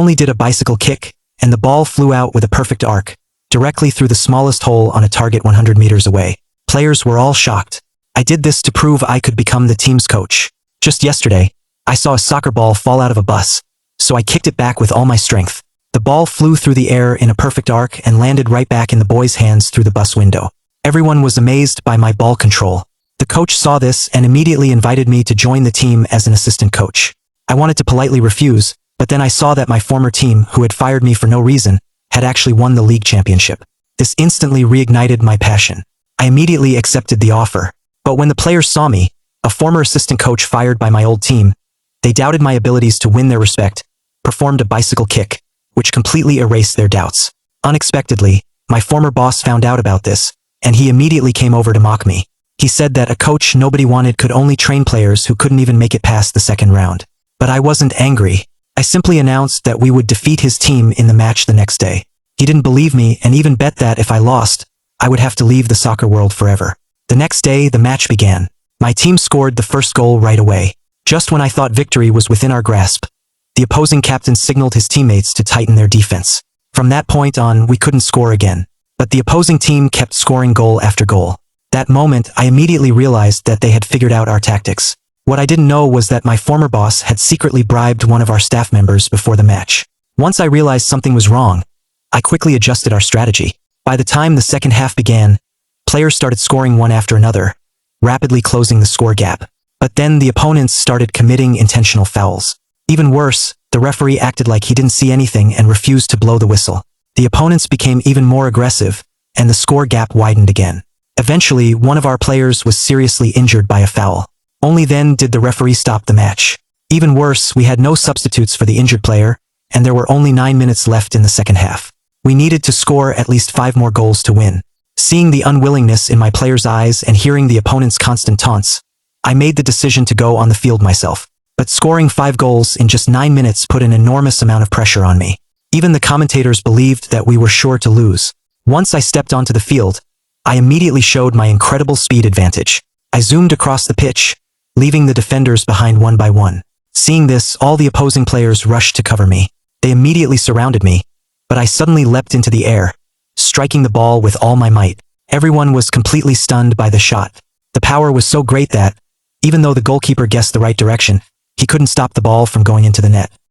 only did a bicycle kick, and the ball flew out with a perfect arc, directly through the smallest hole on a target 100 meters away. Players were all shocked. I did this to prove I could become the team's coach. Just yesterday, I saw a soccer ball fall out of a bus, so I kicked it back with all my strength. The ball flew through the air in a perfect arc and landed right back in the boys' hands through the bus window. Everyone was amazed by my ball control. The coach saw this and immediately invited me to join the team as an assistant coach. I wanted to politely refuse, but then I saw that my former team, who had fired me for no reason, had actually won the league championship. This instantly reignited my passion. I immediately accepted the offer. But when the players saw me, a former assistant coach fired by my old team, they doubted my abilities to win their respect, performed a bicycle kick, which completely erased their doubts. Unexpectedly, my former boss found out about this, and he immediately came over to mock me. He said that a coach nobody wanted could only train players who couldn't even make it past the second round. But I wasn't angry. I simply announced that we would defeat his team in the match the next day. He didn't believe me and even bet that if I lost, I would have to leave the soccer world forever. The next day, the match began. My team scored the first goal right away. Just when I thought victory was within our grasp, the opposing captain signaled his teammates to tighten their defense. From that point on, we couldn't score again. But the opposing team kept scoring goal after goal. That moment, I immediately realized that they had figured out our tactics. What I didn't know was that my former boss had secretly bribed one of our staff members before the match. Once I realized something was wrong, I quickly adjusted our strategy. By the time the second half began, players started scoring one after another, rapidly closing the score gap. But then the opponents started committing intentional fouls. Even worse, the referee acted like he didn't see anything and refused to blow the whistle. The opponents became even more aggressive, and the score gap widened again. Eventually, one of our players was seriously injured by a foul. Only then did the referee stop the match. Even worse, we had no substitutes for the injured player, and there were only 9 minutes left in the second half. We needed to score at least 5 more goals to win. Seeing the unwillingness in my players' eyes and hearing the opponent's constant taunts, I made the decision to go on the field myself. But scoring 5 goals in just 9 minutes put an enormous amount of pressure on me. Even the commentators believed that we were sure to lose. Once I stepped onto the field, I immediately showed my incredible speed advantage. I zoomed across the pitch, leaving the defenders behind one by one. Seeing this, all the opposing players rushed to cover me. They immediately surrounded me, but I suddenly leapt into the air, striking the ball with all my might. Everyone was completely stunned by the shot. The power was so great that, even though the goalkeeper guessed the right direction, he couldn't stop the ball from going into the net.